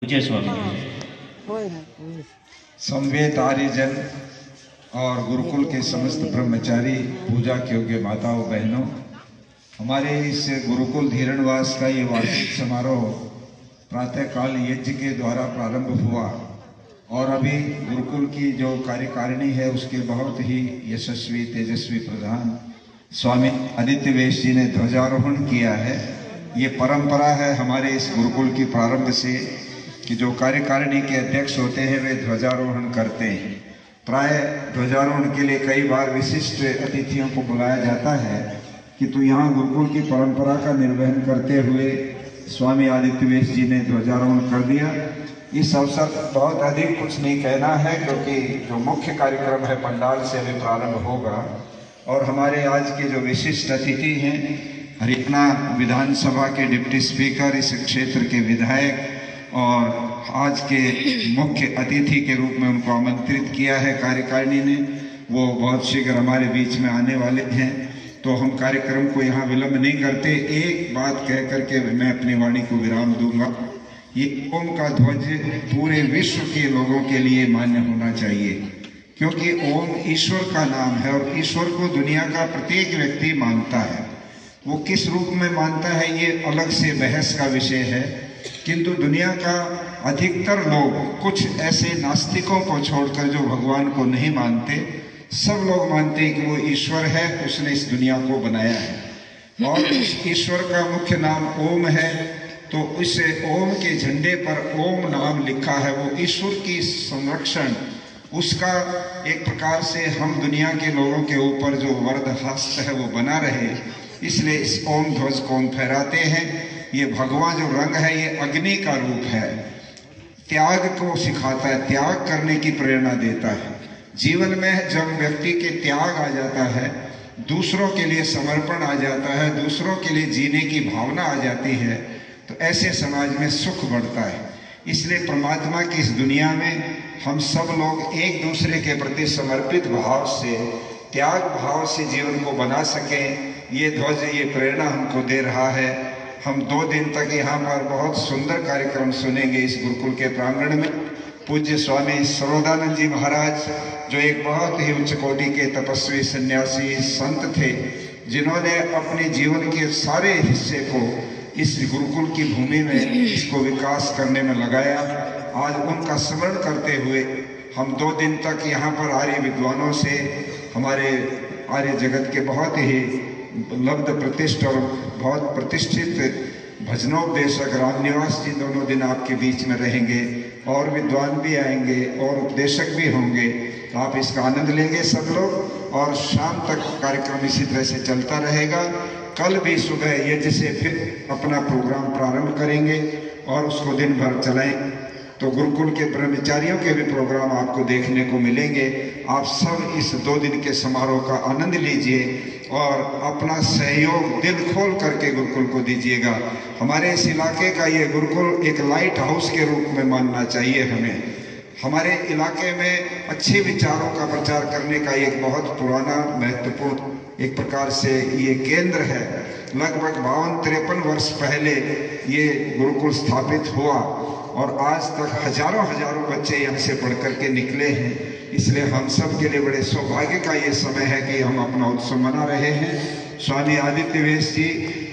जय स्वामी। संवेद आर्यजन और गुरुकुल के समस्त ब्रह्मचारी, पूजा के योग्य माताओं बहनों, हमारे इस गुरुकुल धीरणवास का ये वार्षिक समारोह प्रातःकाल यज्ञ के द्वारा प्रारंभ हुआ और अभी गुरुकुल की जो कार्यकारिणी है उसके बहुत ही यशस्वी तेजस्वी प्रधान स्वामी आदित्य वेश जी ने ध्वजारोहण किया है। ये परंपरा है हमारे इस गुरुकुल की प्रारंभ से कि जो कार्यकारिणी के अध्यक्ष होते हैं वे ध्वजारोहण करते हैं। प्राय ध्वजारोहण के लिए कई बार विशिष्ट अतिथियों को बुलाया जाता है कि तो यहाँ गुरुकुल की परंपरा का निर्वहन करते हुए स्वामी आदित्य वेश जी ने ध्वजारोहण कर दिया। इस अवसर पर बहुत अधिक कुछ नहीं कहना है क्योंकि जो मुख्य कार्यक्रम है पंडाल से अभी प्रारंभ होगा। और हमारे आज के जो विशिष्ट अतिथि हैं, हरियाणा विधानसभा के डिप्टी स्पीकर, इस क्षेत्र के विधायक, और आज के मुख्य अतिथि के रूप में उनको आमंत्रित किया है कार्यकारिणी ने, वो बहुत शीघ्र हमारे बीच में आने वाले हैं। तो हम कार्यक्रम को यहाँ विलंब नहीं करते, एक बात कह करके मैं अपनी वाणी को विराम दूंगा। ये ओम का ध्वज पूरे विश्व के लोगों के लिए मान्य होना चाहिए क्योंकि ओम ईश्वर का नाम है और ईश्वर को दुनिया का प्रत्येक व्यक्ति मानता है। वो किस रूप में मानता है ये अलग से बहस का विषय है, किंतु दुनिया का अधिकतर लोग, कुछ ऐसे नास्तिकों को छोड़कर जो भगवान को नहीं मानते, सब लोग मानते हैं कि वो ईश्वर है, उसने इस दुनिया को बनाया है और उस ईश्वर का मुख्य नाम ओम है। तो इस ओम के झंडे पर ओम नाम लिखा है, वो ईश्वर की संरक्षण, उसका एक प्रकार से हम दुनिया के लोगों के ऊपर जो वरदहस्त है वो बना रहे, इसलिए इस ओम ध्वज को हम फहराते हैं। ये भगवा जो रंग है ये अग्नि का रूप है, त्याग को सिखाता है, त्याग करने की प्रेरणा देता है। जीवन में जब व्यक्ति के त्याग आ जाता है, दूसरों के लिए समर्पण आ जाता है, दूसरों के लिए जीने की भावना आ जाती है, तो ऐसे समाज में सुख बढ़ता है। इसलिए परमात्मा की इस दुनिया में हम सब लोग एक दूसरे के प्रति समर्पित भाव से, त्याग भाव से जीवन को बना सकें, ये ध्वज ये प्रेरणा हमको दे रहा है। हम 2 दिन तक यहाँ पर बहुत सुंदर कार्यक्रम सुनेंगे इस गुरुकुल के प्रांगण में। पूज्य स्वामी सर्वदानंद जी महाराज, जो एक बहुत ही उच्च कोटि के तपस्वी सन्यासी संत थे, जिन्होंने अपने जीवन के सारे हिस्से को इस गुरुकुल की भूमि में इसको विकास करने में लगाया। आज उनका स्मरण करते हुए हम 2 दिन तक यहाँ पर आर्य विद्वानों से, हमारे आर्य जगत के बहुत ही लब्ध प्रतिष्ठ और बहुत प्रतिष्ठित भजनोपदेशक रामनिवास जी दोनों दिन आपके बीच में रहेंगे और विद्वान भी आएंगे और उपदेशक भी होंगे। आप इसका आनंद लेंगे सब लोग और शाम तक कार्यक्रम इसी तरह से चलता रहेगा। कल भी सुबह यज्ञ से फिर अपना प्रोग्राम प्रारंभ करेंगे और उसको दिन भर चलाएं। तो गुरुकुल के ब्रह्मचारियों के भी प्रोग्राम आपको देखने को मिलेंगे। आप सब इस 2 दिन के समारोह का आनंद लीजिए और अपना सहयोग दिल खोल करके गुरुकुल को दीजिएगा। हमारे इस इलाके का ये गुरुकुल एक लाइट हाउस के रूप में मानना चाहिए हमें। हमारे इलाके में अच्छे विचारों का प्रचार करने का एक बहुत पुराना महत्वपूर्ण एक प्रकार से ये केंद्र है। लगभग 52-53 वर्ष पहले ये गुरुकुल स्थापित हुआ और आज तक हजारों बच्चे यहाँ से पढ़ करके निकले हैं। इसलिए हम सब के लिए बड़े सौभाग्य का ये समय है कि हम अपना उत्सव मना रहे हैं। स्वामी आदित्य वेश जी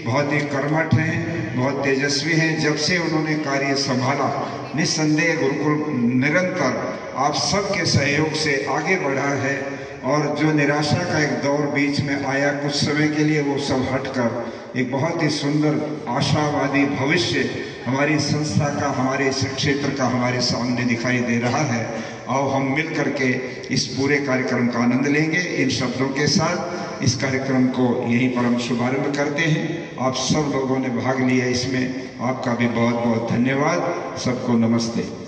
बहुत ही कर्मठ हैं, बहुत तेजस्वी हैं। जब से उन्होंने कार्य संभाला, निस्संदेह गुरुकुल निरंतर आप सबके सहयोग से आगे बढ़ा है और जो निराशा का एक दौर बीच में आया कुछ समय के लिए, वो सब हटकर एक बहुत ही सुंदर आशावादी भविष्य हमारी संस्था का, हमारे इस क्षेत्र का हमारे सामने दिखाई दे रहा है। आओ हम मिल करके इस पूरे कार्यक्रम का आनंद लेंगे। इन शब्दों के साथ इस कार्यक्रम को यहीं पर हम शुभारंभ करते हैं। आप सब लोगों ने भाग लिया इसमें, आपका भी बहुत बहुत धन्यवाद। सबको नमस्ते।